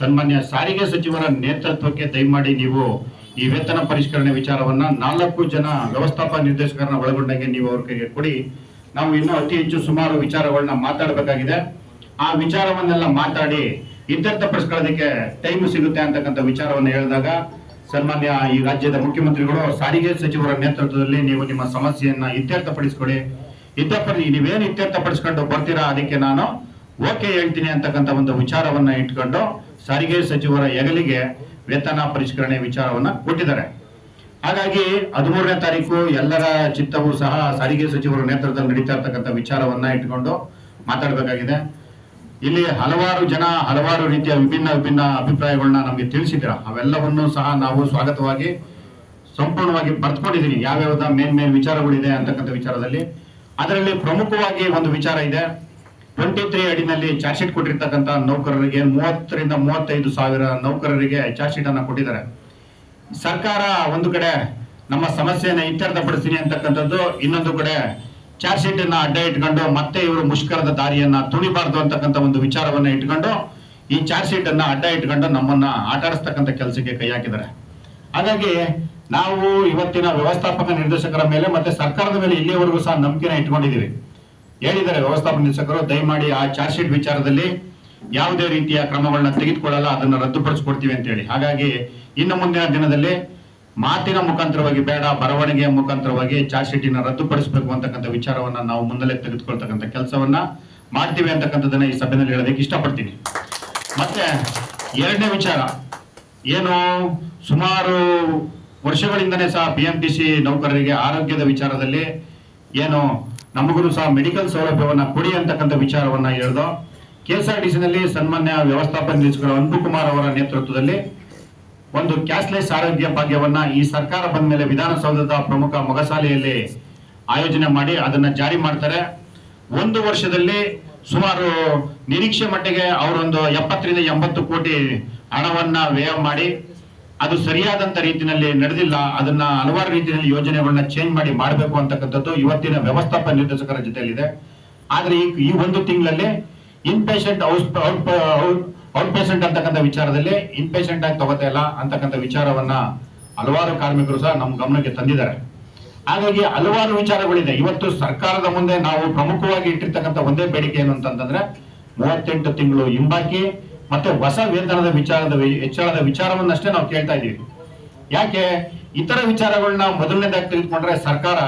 ಸನ್ಮಾನ್ಯ ಸಾರಿಗೆ ಸಚಿವರ ನೇತೃತ್ವಕ್ಕೆ ದಯಮಾಡಿ ನೀವು ಈ ವೇತನ ಪರಿಷ್ಕರಣೆ ವಿಚಾರವನ್ನ 4 ಜನ ವ್ಯವಸ್ಥಾಪಕ ನಿರ್ದೇಶಕರನ್ನ ಒಳಗೊಂಡಂಗೆ ನೀವು ಅವ್ರ ಕೈಗೆ ಕೊಡಿ. ನಾವು ಇನ್ನೂ ಅತಿ ಹೆಚ್ಚು ಸುಮಾರು ವಿಚಾರಗಳನ್ನ ಮಾತಾಡಬೇಕಾಗಿದೆ. ಆ ವಿಚಾರವನ್ನೆಲ್ಲ ಮಾತಾಡಿ ಇತ್ಯರ್ಥಪಡಿಸ್ಕೊಳ್ಳೋದಕ್ಕೆ ಟೈಮ್ ಸಿಗುತ್ತೆ ಅಂತಕ್ಕಂಥ ವಿಚಾರವನ್ನು ಹೇಳಿದಾಗ ಸನ್ಮಾನ್ಯ ಈ ರಾಜ್ಯದ ಮುಖ್ಯಮಂತ್ರಿಗಳು ಸಾರಿಗೆ ಸಚಿವರ ನೇತೃತ್ವದಲ್ಲಿ ನೀವು ನಿಮ್ಮ ಸಮಸ್ಯೆಯನ್ನ ಇತ್ಯರ್ಥಪಡಿಸ್ಕೊಳ್ಳಿ, ನೀವೇನು ಇತ್ಯರ್ಥಪಡಿಸ್ಕೊಂಡು ಬರ್ತೀರಾ ಅದಕ್ಕೆ ನಾನು ಓಕೆ ಹೇಳ್ತೀನಿ ಅಂತಕ್ಕಂಥ ಒಂದು ವಿಚಾರವನ್ನ ಇಟ್ಕೊಂಡು ಸಾರಿಗೆ ಸಚಿವರ ಹೆಗಲಿಗೆ ವೇತನ ಪರಿಷ್ಕರಣೆ ವಿಚಾರವನ್ನ ಕೊಟ್ಟಿದ್ದಾರೆ. ಹಾಗಾಗಿ 13ನೇ ತಾರೀಕು ಎಲ್ಲರ ಚಿತ್ತವೂ ಸಹ ಸಾರಿಗೆ ಸಚಿವರ ನೇತೃತ್ವದಲ್ಲಿ ನಡೀತಾ ಇರ್ತಕ್ಕಂಥ ವಿಚಾರವನ್ನ ಇಟ್ಕೊಂಡು ಮಾತಾಡಬೇಕಾಗಿದೆ. ಇಲ್ಲಿ ಹಲವಾರು ಜನ ಹಲವಾರು ರೀತಿಯ ವಿಭಿನ್ನ ಅಭಿಪ್ರಾಯಗಳನ್ನ ನಮಗೆ ತಿಳಿಸಿದ್ರ. ಅವೆಲ್ಲವನ್ನು ಸಹ ನಾವು ಸ್ವಾಗತವಾಗಿ ಸಂಪೂರ್ಣವಾಗಿ ಬರ್ತ್ಕೊಂಡಿದ್ದೀನಿ. ಯಾವ್ಯಾವ ಮೇನ್ ವಿಚಾರಗಳಿದೆ ಅಂತಕ್ಕಂಥ ವಿಚಾರದಲ್ಲಿ ಅದರಲ್ಲಿ ಪ್ರಮುಖವಾಗಿ ಒಂದು ವಿಚಾರ ಇದೆ. 23 ಅಡಿನಲ್ಲಿ ಚಾರ್ಜ್ ಶೀಟ್ ಕೊಟ್ಟಿರ್ತಕ್ಕಂಥ ನೌಕರರಿಗೆ 30 ರಿಂದ 35 ಸಾವಿರ ನೌಕರರಿಗೆ ಚಾರ್ಜ್ ಶೀಟ್ ಅನ್ನ ಕೊಟ್ಟಿದ್ದಾರೆ. ಸರ್ಕಾರ ಒಂದು ಕಡೆ ನಮ್ಮ ಸಮಸ್ಯೆಯನ್ನ ಇತ್ಯರ್ಥಪಡಿಸ್ತೀನಿ ಅಂತಕ್ಕಂಥದ್ದು, ಇನ್ನೊಂದು ಕಡೆ ಚಾರ್ಜ್ ಶೀಟ್ ಅನ್ನ ಅಡ್ಡ ಇಟ್ಕೊಂಡು ಮತ್ತೆ ಇವರು ಮುಷ್ಕರದ ದಾರಿಯನ್ನ ತುಳಿಬಾರ್ದು ಅಂತಕ್ಕಂಥ ಒಂದು ವಿಚಾರವನ್ನ ಇಟ್ಕೊಂಡು ಈ ಚಾರ್ಜ್ ಶೀಟ್ ಅನ್ನ ಅಡ್ಡ ಇಟ್ಕೊಂಡು ನಮ್ಮನ್ನ ಆಟಾಡಿಸ್ತಕ್ಕಂಥ ಕೆಲಸಕ್ಕೆ ಕೈ ಹಾಕಿದ್ದಾರೆ. ಹಾಗಾಗಿ ನಾವು ಇವತ್ತಿನ ವ್ಯವಸ್ಥಾಪಕ ನಿರ್ದೇಶಕರ ಮೇಲೆ ಮತ್ತೆ ಸರ್ಕಾರದ ಮೇಲೆ ಇಲ್ಲಿಯವರೆಗೂ ಸಹ ನಂಬಿಕೆನ ಇಟ್ಕೊಂಡಿದ್ದೀವಿ. ಹೇಳಿದ್ದಾರೆ ವ್ಯವಸ್ಥಾಪಕ ನಿರ್ದೇಶಕರು, ದಯಮಾಡಿ ಆ ಚಾರ್ಜ್ ಶೀಟ್ ವಿಚಾರದಲ್ಲಿ ಯಾವುದೇ ರೀತಿಯ ಕ್ರಮಗಳನ್ನ ತೆಗೆದುಕೊಳ್ಳಲ್ಲ, ಅದನ್ನು ರದ್ದುಪಡಿಸ್ಕೊಡ್ತೀವಿ ಅಂತ ಹೇಳಿ. ಹಾಗಾಗಿ ಇನ್ನು ಮುಂದಿನ ದಿನದಲ್ಲಿ ಮಾತಿನ ಮುಖಾಂತರವಾಗಿ ಬೇಡ, ಬರವಣಿಗೆಯ ಮುಖಾಂತರವಾಗಿ ಚಾರ್ಜ್ ಶೀಟಿನ ರದ್ದುಪಡಿಸಬೇಕು ಅಂತಕ್ಕಂಥ ವಿಚಾರವನ್ನ ನಾವು ಮುಂದಲೇ ತೆಗೆದುಕೊಳ್ತಕ್ಕಂಥ ಕೆಲಸವನ್ನ ಮಾಡ್ತೀವಿ ಅಂತಕ್ಕಂಥದ್ದನ್ನ ಈ ಸಭೆಯಲ್ಲಿ ಹೇಳೋದಕ್ಕೆ ಇಷ್ಟಪಡ್ತೀನಿ. ಮತ್ತೆ ಎರಡನೇ ವಿಚಾರ ಏನು, ಸುಮಾರು ವರ್ಷಗಳಿಂದನೇ ಸಹ BMTC ನೌಕರರಿಗೆ ಆರೋಗ್ಯದ ವಿಚಾರದಲ್ಲಿ ಏನು ನಮಗೂ ಸಹ ಮೆಡಿಕಲ್ ಸೌಲಭ್ಯವನ್ನ ಕೊಡಿ ಅಂತಕ್ಕಂಥ ವಿಚಾರವನ್ನ ಹೇಳಿದೋ. KSRTCನಲ್ಲಿ ಸನ್ಮಾನ್ಯ ವ್ಯವಸ್ಥಾಪಕ ನಿರ್ದೇಶಕರು ಅನ್ಬುಕುಮಾರ್ ಅವರ ನೇತೃತ್ವದಲ್ಲಿ ಒಂದು ಕ್ಯಾಶ್ಲೆಸ್ ಆರೋಗ್ಯ ಭಾಗ್ಯವನ್ನ ಈ ಸರ್ಕಾರ ಬಂದ ಮೇಲೆ ವಿಧಾನಸೌಧದ ಪ್ರಮುಖ ಮೊಗಸಾಲೆಯಲ್ಲಿ ಆಯೋಜನೆ ಮಾಡಿ ಅದನ್ನ ಜಾರಿ ಮಾಡ್ತಾರೆ. 1 ವರ್ಷದಲ್ಲಿ ಸುಮಾರು ನಿರೀಕ್ಷೆ ಮಟ್ಟಿಗೆ ಅವರೊಂದು 70 ರಿಂದ 80 ಕೋಟಿ ಹಣವನ್ನ ವ್ಯಯ ಮಾಡಿ ಅದು ಸರಿಯಾದಂತ ರೀತಿಯಲ್ಲಿ ನಡೆದಿಲ್ಲ. ಅದನ್ನ ಹಲವಾರು ರೀತಿಯಲ್ಲಿ ಯೋಜನೆಗಳನ್ನ ಚೇಂಜ್ ಮಾಡಿ ಮಾಡಬೇಕು ಅಂತಕ್ಕಂಥದ್ದು ಇವತ್ತಿನ ವ್ಯವಸ್ಥಾಪಕ ನಿರ್ದೇಶಕರ ಜೊತೆಯಲ್ಲಿದೆ. ಆದ್ರೆ ಈ 1 ತಿಂಗಳಲ್ಲಿ ಇನ್ಪೇಷೆಂಟ್ ಔಟ್ ಪೇಷೆಂಟ್ ಅಂತಕ್ಕಂಥ ವಿಚಾರದಲ್ಲಿ ಇನ್ಪೇಷೆಂಟ್ ಆಗಿ ತಗೋತಾ ಇಲ್ಲ ಅಂತಕ್ಕಂಥ ವಿಚಾರವನ್ನ ಹಲವಾರು ಕಾರ್ಮಿಕರು ಸಹ ನಮ್ಮ ಗಮನಕ್ಕೆ ತಂದಿದ್ದಾರೆ. ಹಾಗಾಗಿ ಹಲವಾರು ವಿಚಾರಗಳಿದೆ. ಇವತ್ತು ಸರ್ಕಾರದ ಮುಂದೆ ನಾವು ಪ್ರಮುಖವಾಗಿ ಇಟ್ಟಿರ್ತಕ್ಕಂಥ ಒಂದೇ ಬೇಡಿಕೆ ಏನು ಅಂತಂದ್ರೆ 38 ತಿಂಗಳು ಹಿಂಬಾಕಿ ಮತ್ತೆ ಹೊಸ ವೇತನದ ಹೆಚ್ಚಳದ ವಿಚಾರವನ್ನಷ್ಟೇ ನಾವು ಕೇಳ್ತಾ ಇದೀವಿ. ಯಾಕೆ ಇತರ ವಿಚಾರಗಳನ್ನ ಮೊದಲನೇದಾಗಿ ತೆಗೆದುಕೊಂಡ್ರೆ ಸರ್ಕಾರ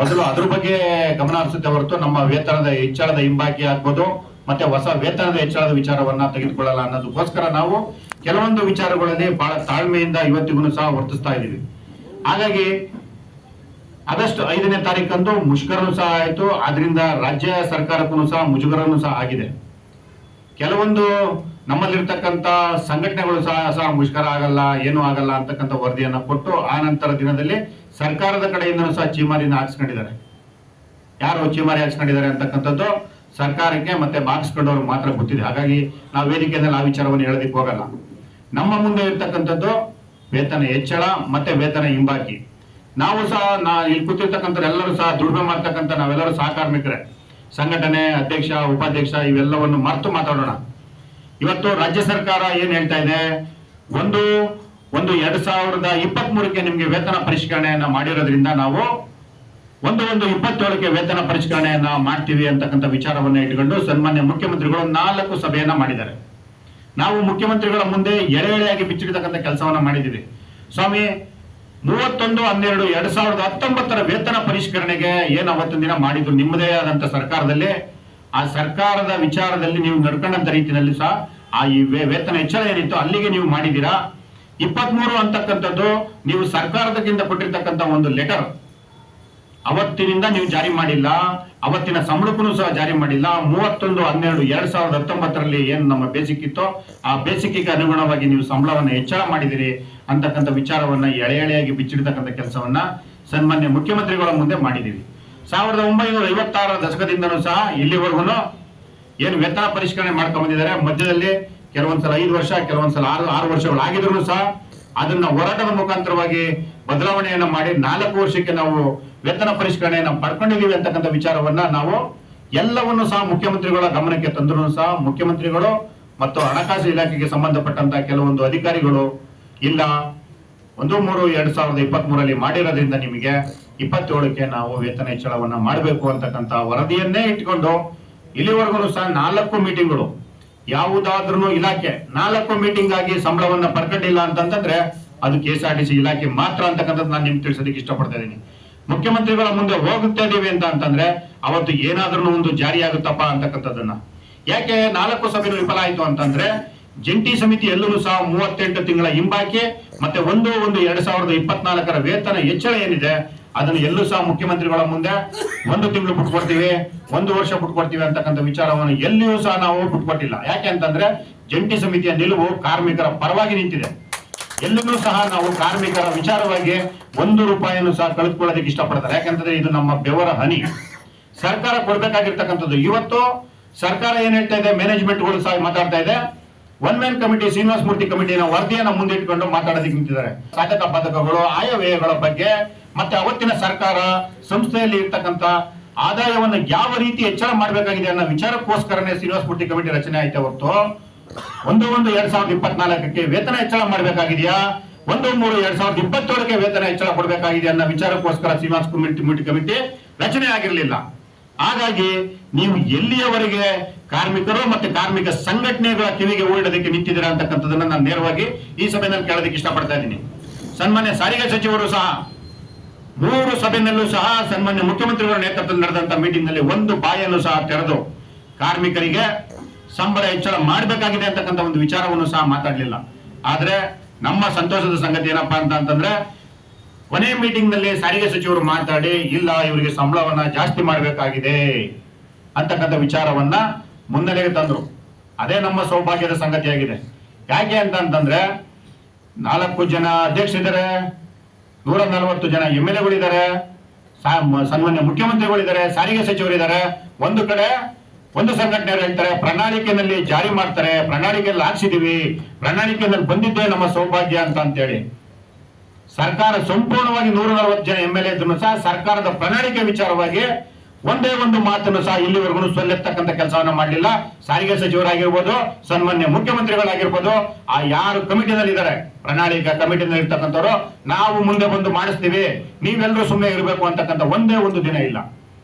ಮೊದಲು ಅದ್ರ ಬಗ್ಗೆ ಗಮನ ಹರಿಸುತ್ತೆ ಹೊರತು ನಮ್ಮ ವೇತನದ ಹೆಚ್ಚಳದ ಹಿಂಬಾಕಿ ಆಗ್ಬೋದು ಮತ್ತೆ ಹೊಸ ವೇತನದ ಹೆಚ್ಚಳದ ವಿಚಾರವನ್ನ ತೆಗೆದುಕೊಳ್ಳಲ್ಲ ಅನ್ನೋದಕ್ಕೋಸ್ಕರ ನಾವು ಕೆಲವೊಂದು ವಿಚಾರಗಳಲ್ಲಿ ಬಹಳ ತಾಳ್ಮೆಯಿಂದ ಇವತ್ತಿಗೂ ಸಹ ವರ್ತಿಸ್ತಾ ಇದ್ದೀವಿ. ಹಾಗಾಗಿ ಆಗಸ್ಟ್ 5ನೇ ತಾರೀಕಂದು ಮುಷ್ಕರನೂ ಸಹ ಆಯಿತು. ಆದ್ರಿಂದ ರಾಜ್ಯ ಸರ್ಕಾರಕ್ಕೂ ಸಹ ಮುಜುಗರನೂ ಸಹ ಆಗಿದೆ. ಕೆಲವೊಂದು ನಮ್ಮಲ್ಲಿರ್ತಕ್ಕಂಥ ಸಂಘಟನೆಗಳು ಸಹ ಮುಷ್ಕರ ಆಗಲ್ಲ, ಏನೂ ಆಗಲ್ಲ ಅಂತಕ್ಕಂಥ ವರದಿಯನ್ನ ಕೊಟ್ಟು ಆ ನಂತರ ದಿನದಲ್ಲಿ ಸರ್ಕಾರದ ಕಡೆಯಿಂದನೂ ಸಹ ಚೀಮಾರಿನ ಹಾಕ್ಸ್ಕೊಂಡಿದ್ದಾರೆ. ಯಾರು ಚೀಮಾರಿ ಹಾಕ್ಸ್ಕೊಂಡಿದ್ದಾರೆ ಅಂತಕ್ಕಂಥದ್ದು ಸರ್ಕಾರಕ್ಕೆ ಮತ್ತೆ ಬಾಗಿಸ್ಕೊಂಡವ್ರು ಮಾತ್ರ ಗೊತ್ತಿದೆ. ಹಾಗಾಗಿ ನಾವು ವೇದಿಕೆಯಲ್ಲಿ ಆ ವಿಚಾರವನ್ನು ಹೇಳೋದಕ್ಕೆ ಹೋಗಲ್ಲ. ನಮ್ಮ ಮುಂದೆ ಇರ್ತಕ್ಕಂಥದ್ದು ವೇತನ ಹೆಚ್ಚಳ ಮತ್ತೆ ವೇತನ ಹಿಂಬಾಕಿ. ನಾವು ಸಹ ಇಲ್ಲಿ ಕೂತಿರ್ತಕ್ಕಂಥ ಎಲ್ಲರೂ ಸಹ ದುಡಿಮೆ ಮಾಡ್ತಕ್ಕಂಥ ನಾವೆಲ್ಲರೂ ಸಹ ಕಾರ್ಮಿಕರೇ. ಸಂಘಟನೆ ಅಧ್ಯಕ್ಷ ಉಪಾಧ್ಯಕ್ಷ ಇವೆಲ್ಲವನ್ನು ಮರೆತು ಮಾತಾಡೋಣ. ಇವತ್ತು ರಾಜ್ಯ ಸರ್ಕಾರ ಏನ್ ಹೇಳ್ತಾ ಇದೆ, ಒಂದು 2023ಕ್ಕೆ ನಿಮ್ಗೆ ವೇತನ ಪರಿಷ್ಕರಣೆಯನ್ನ ಮಾಡಿರೋದ್ರಿಂದ ನಾವು 1/1/27ಕ್ಕೆ ವೇತನ ಪರಿಷ್ಕರಣೆಯನ್ನ ಮಾಡ್ತೀವಿ ಅಂತಕ್ಕಂಥ ವಿಚಾರವನ್ನ ಇಟ್ಕೊಂಡು ಸನ್ಮಾನ್ಯ ಮುಖ್ಯಮಂತ್ರಿಗಳು 4 ಸಭೆಯನ್ನ ಮಾಡಿದ್ದಾರೆ. ನಾವು ಮುಖ್ಯಮಂತ್ರಿಗಳ ಮುಂದೆ ಎಳೆಯಾಗಿ ಬಿಚ್ಚಿಡ್ತಕ್ಕಂಥ ಕೆಲಸವನ್ನ ಮಾಡಿದ್ದೀವಿ. ಸ್ವಾಮಿ 31/12/2019 ವೇತನ ಪರಿಷ್ಕರಣೆಗೆ ಏನು ಅವತ್ತಿನ ದಿನ ಮಾಡಿದ್ರು ನಿಮ್ಮದೇ ಆದಂತ ಸರ್ಕಾರದಲ್ಲಿ, ಆ ಸರ್ಕಾರದ ವಿಚಾರದಲ್ಲಿ ನೀವು ನಡ್ಕೊಂಡಂತ ರೀತಿಯಲ್ಲಿ ಸಹ ಆ ಈ ವೇತನ ಹೆಚ್ಚಳ ಏನಿತ್ತು ಅಲ್ಲಿಗೆ ನೀವು ಮಾಡಿದ್ದೀರಾ. 23 ಅಂತಕ್ಕಂಥದ್ದು ನೀವು ಸರ್ಕಾರದಿಂದ ಕೊಟ್ಟಿರ್ತಕ್ಕಂಥ ಒಂದು ಲೆಟರ್ ಅವತ್ತಿನಿಂದ ನೀವು ಜಾರಿ ಮಾಡಿಲ್ಲ, ಅವತ್ತಿನ ಸಂಬಳಕ್ಕೂ ಸಹ ಜಾರಿ ಮಾಡಿಲ್ಲ. 31/12/2019 ಏನು ನಮ್ಮ ಬೇಸಿಕ್ ಇತ್ತೋ ಆ ಬೇಸಿಕ್ಗೆ ಅನುಗುಣವಾಗಿ ನೀವು ಸಂಬಳವನ್ನು ಹೆಚ್ಚಳ ಮಾಡಿದಿರಿ ಅಂತಕ್ಕಂಥ ವಿಚಾರವನ್ನ ಎಳೆಯಾಗಿ ಬಿಚ್ಚಿಡ್ತಕ್ಕಂಥ ಕೆಲಸವನ್ನ ಸನ್ಮಾನ್ಯ ಮುಖ್ಯಮಂತ್ರಿಗಳ ಮುಂದೆ ಮಾಡಿದ್ದೀವಿ. 1956 ದಶಕದಿಂದನೂ ಸಹ ಇಲ್ಲಿವರೆಗೂ ಏನು ವೇತನ ಪರಿಷ್ಕರಣೆ ಮಾಡ್ಕೊಂಡು ಬಂದಿದ್ದಾರೆ. ಮಧ್ಯದಲ್ಲಿ ಕೆಲವೊಂದ್ಸಲ 5 ವರ್ಷ ಕೆಲವೊಂದ್ಸಲ 6 ವರ್ಷಗಳಾಗಿದ್ರು ಸಹ ಅದನ್ನ ಹೋರಾಟದ ಮುಖಾಂತರವಾಗಿ ಬದಲಾವಣೆಯನ್ನ ಮಾಡಿ 4 ವರ್ಷಕ್ಕೆ ನಾವು ವೇತನ ಪರಿಷ್ಕರಣೆಯನ್ನ ಪಡ್ಕೊಂಡಿದ್ದೀವಿ ಅಂತಕ್ಕಂಥ ವಿಚಾರವನ್ನ ನಾವು ಎಲ್ಲವನ್ನು ಸಹ ಮುಖ್ಯಮಂತ್ರಿಗಳ ಗಮನಕ್ಕೆ ತಂದ್ರು ಸಹ ಮುಖ್ಯಮಂತ್ರಿಗಳು ಮತ್ತು ಹಣಕಾಸು ಇಲಾಖೆಗೆ ಸಂಬಂಧಪಟ್ಟಂತ ಕೆಲವೊಂದು ಅಧಿಕಾರಿಗಳು ಇಲ್ಲ 1/3/2023 ಮಾಡಿರೋದ್ರಿಂದ ನಿಮಗೆ 27ಕ್ಕೆ ನಾವು ವೇತನ ಹೆಚ್ಚಳವನ್ನ ಮಾಡಬೇಕು ಅಂತಕ್ಕಂಥ ವರದಿಯನ್ನೇ ಇಟ್ಕೊಂಡು ಇಲ್ಲಿವರೆಗೂ ಸಹ 4 ಮೀಟಿಂಗ್ಗಳು, ಯಾವುದಾದ್ರೂ ಇಲಾಖೆ 4 ಮೀಟಿಂಗ್ ಆಗಿ ಸಂಬಳವನ್ನ ಪಡ್ಕೊಂಡಿಲ್ಲ ಅಂತಂದ್ರೆ ಅದು KSRTC ಇಲಾಖೆ ಮಾತ್ರ ಅಂತಕ್ಕಂಥದ್ದು ನಾನು ನಿಮ್ಗೆ ತಿಳಿಸೋದಕ್ಕೆ ಇಷ್ಟಪಡ್ತಾ ಇದ್ದೀನಿ. ಮುಖ್ಯಮಂತ್ರಿಗಳ ಮುಂದೆ ಹೋಗುತ್ತಾ ಇದೀವಿ ಅಂತಂದ್ರೆ ಅವತ್ತು ಏನಾದ್ರೂ ಒಂದು ಜಾರಿ ಆಗುತ್ತಪ್ಪ ಅಂತಕ್ಕಂಥದ್ದನ್ನ. ಯಾಕೆ 4 ಸಭೆಗಳು ವಿಫಲ ಆಯ್ತು ಅಂತಂದ್ರೆ ಜಂಟಿ ಸಮಿತಿ ಎಲ್ಲೂ ಸಹ 38 ತಿಂಗಳ ಹಿಂಬಾಕಿ ಮತ್ತೆ 1/1/2024 ವೇತನ ಹೆಚ್ಚಳ ಏನಿದೆ ಅದನ್ನು ಎಲ್ಲೂ ಸಹ ಮುಖ್ಯಮಂತ್ರಿಗಳ ಮುಂದೆ 1 ತಿಂಗಳು ಬಿಟ್ಕೊಡ್ತೀವಿ, 1 ವರ್ಷ ಬಿಟ್ಕೊಡ್ತೀವಿ ಅಂತಕ್ಕಂಥ ವಿಚಾರವನ್ನು ಎಲ್ಲಿಯೂ ಸಹ ನಾವು ಬಿಟ್ಕೊಟ್ಟಿಲ್ಲ. ಯಾಕೆ ಅಂತಂದ್ರೆ ಜಂಟಿ ಸಮಿತಿಯ ನಿಲುವು ಕಾರ್ಮಿಕರ ಪರವಾಗಿ ನಿಂತಿದೆ. ಎಲ್ಲೂ ಸಹ ನಾವು ಕಾರ್ಮಿಕರ ವಿಚಾರವಾಗಿ 1 ರೂಪಾಯಿಯನ್ನು ಸಹ ಕಳೆದುಕೊಳ್ಳೋದಕ್ಕೆ ಇಷ್ಟಪಡ್ತಾರೆ. ಯಾಕಂತಂದ್ರೆ ಇದು ನಮ್ಮ ಬೆವರ ಹನಿ, ಸರ್ಕಾರ ಕೊಡ್ಬೇಕಾಗಿರ್ತಕ್ಕಂಥದ್ದು. ಇವತ್ತು ಸರ್ಕಾರ ಏನ್ ಹೇಳ್ತಾ ಇದೆ, ಮ್ಯಾನೇಜ್ಮೆಂಟ್ಗಳು ಸಹ ಮಾತಾಡ್ತಾ ಇದೆ. 1 ಮ್ಯಾನ್ ಕಮಿಟಿ, ಶ್ರೀನಿವಾಸ ಮೂರ್ತಿ ಕಮಿಟಿನ ವರದಿಯನ್ನ ಮುಂದಿಟ್ಕೊಂಡು ಮಾತಾಡೋದಕ್ಕೆ ನಿಂತಿದ್ದಾರೆ. ಸಾಧಕ ಬಾಧಕಗಳು, ಆಯವ್ಯಯಗಳ ಬಗ್ಗೆ ಮತ್ತೆ ಅವತ್ತಿನ ಸರ್ಕಾರ ಸಂಸ್ಥೆಯಲ್ಲಿ ಇರ್ತಕ್ಕಂಥ ಆದಾಯವನ್ನು ಯಾವ ರೀತಿ ಹೆಚ್ಚಳ ಮಾಡಬೇಕಾಗಿದೆ ಅನ್ನೋ ವಿಚಾರಕ್ಕೋಸ್ಕರನೇ ಶ್ರೀನಿವಾಸ ಮೂರ್ತಿ ಕಮಿಟಿ ರಚನೆ ಆಯ್ತಾ ಹೊರತು 1/1/2024ಕ್ಕೆ ವೇತನ ಹೆಚ್ಚಳ ಮಾಡಬೇಕಾಗಿದೆಯಾ, 1/3/2027ಕ್ಕೆ ವೇತನ ಹೆಚ್ಚಳ ಕೊಡಬೇಕಾಗಿದೆ ಅನ್ನೋ ವಿಚಾರಕ್ಕೋಸ್ಕರ ಶ್ರೀನಿವಾಸ ಮೂರ್ತಿ ಕಮಿಟಿ ರಚನೆ ಆಗಿರಲಿಲ್ಲ. ಹಾಗಾಗಿ ನೀವು ಎಲ್ಲಿಯವರೆಗೆ ಕಾರ್ಮಿಕರು ಮತ್ತೆ ಕಾರ್ಮಿಕ ಸಂಘಟನೆಗಳ ಕಿವಿಗೆ ಓಡೋದಕ್ಕೆ ನಿಂತಿದ್ದೀರಾ ಅಂತಕ್ಕಂಥದ್ದನ್ನ ನಾನು ನೇರವಾಗಿ ಈ ಸಭೆಯಲ್ಲಿ ಕೇಳೋದಕ್ಕೆ ಇಷ್ಟಪಡ್ತಾ ಇದ್ದೀನಿ. ಸನ್ಮಾನ್ಯ ಸಾರಿಗೆ ಸಚಿವರು ಸಹ 3 ಸಭೆಯಲ್ಲೂ ಸಹ ಸನ್ಮಾನ್ಯ ಮುಖ್ಯಮಂತ್ರಿಗಳ ನೇತೃತ್ವದಲ್ಲಿ ನಡೆದಂತ ಮೀಟಿಂಗ್ ನಲ್ಲಿ ಒಂದು ಬಾಯನ್ನು ಸಹ ತೆರೆದು ಕಾರ್ಮಿಕರಿಗೆ ಸಂಬಳ ಹೆಚ್ಚಳ ಮಾಡಬೇಕಾಗಿದೆ ಅಂತಕ್ಕಂಥ ಒಂದು ವಿಚಾರವನ್ನು ಸಹ ಮಾತಾಡಲಿಲ್ಲ. ಆದ್ರೆ ನಮ್ಮ ಸಂತೋಷದ ಸಂಗತಿ ಏನಪ್ಪಾ ಅಂತಂದ್ರೆ ಕೊನೆ ಮೀಟಿಂಗ್ ನಲ್ಲಿ ಸಾರಿಗೆ ಸಚಿವರು ಮಾತಾಡಿ ಇಲ್ಲ ಇವರಿಗೆ ಸಂಬಳವನ್ನ ಜಾಸ್ತಿ ಮಾಡಬೇಕಾಗಿದೆ ಅಂತಕ್ಕಂಥ ವಿಚಾರವನ್ನ ಮುನ್ನೆಲೆಗೆ ತಂದ್ರು. ಅದೇ ನಮ್ಮ ಸೌಭಾಗ್ಯದ ಸಂಗತಿಯಾಗಿದೆ. ಯಾಕೆ ಅಂತಂದ್ರೆ 4 ಜನ ಅಧ್ಯಕ್ಷರಿದ್ದಾರೆ, 140 ಜನ MLAಗಳಿದ್ದಾರೆ, ಸನ್ಮಾನ್ಯ ಮುಖ್ಯಮಂತ್ರಿಗಳಿದ್ದಾರೆ, ಸಾರಿಗೆ ಸಚಿವರಿದ್ದಾರೆ. ಒಂದು ಕಡೆ ಒಂದು ಸಂಘಟನೆಯವರು ಹೇಳ್ತಾರೆ ಪ್ರಣಾಳಿಕೆಯಲ್ಲಿ ಜಾರಿ ಮಾಡ್ತಾರೆ, ಪ್ರಣಾಳಿಕೆಯಲ್ಲಿ ಹಾಕ್ಸಿದೀವಿ, ಪ್ರಣಾಳಿಕೆಯಲ್ಲಿ ಬಂದಿದ್ದೇ ನಮ್ಮ ಸೌಭಾಗ್ಯ ಅಂತೇಳಿ. ಸರ್ಕಾರ ಸಂಪೂರ್ಣವಾಗಿ 140 ಜನ MLA ಇದ್ರು ಸಹ ಸರ್ಕಾರದ ಪ್ರಣಾಳಿಕೆ ವಿಚಾರವಾಗಿ ಒಂದೇ ಒಂದು ಮಾತನ್ನು ಸಹ ಇಲ್ಲಿವರೆಗೂ ಸೊಲ್ಲೆತ್ತಕ್ಕಂಥ ಕೆಲಸವನ್ನ ಮಾಡಲಿಲ್ಲ. ಸಾರಿಗೆ ಸಚಿವರಾಗಿರ್ಬೋದು, ಸನ್ಮಾನ್ಯ ಮುಖ್ಯಮಂತ್ರಿಗಳಾಗಿರ್ಬೋದು, ಆ ಯಾರು ಕಮಿಟಿನಲ್ಲಿ ಇದ್ದಾರೆ ಪ್ರಣಾಳಿಕೆ ಕಮಿಟಿನಲ್ಲಿ ಇರ್ತಕ್ಕಂಥವ್ರು ನಾವು ಮುಂದೆ ಬಂದು ಮಾಡಿಸ್ತೀವಿ, ನೀವೆಲ್ಲರೂ ಸುಮ್ಮನೆ ಇರಬೇಕು ಅಂತಕ್ಕಂಥ ಒಂದೇ ಒಂದು ದಿನ ಇಲ್ಲ.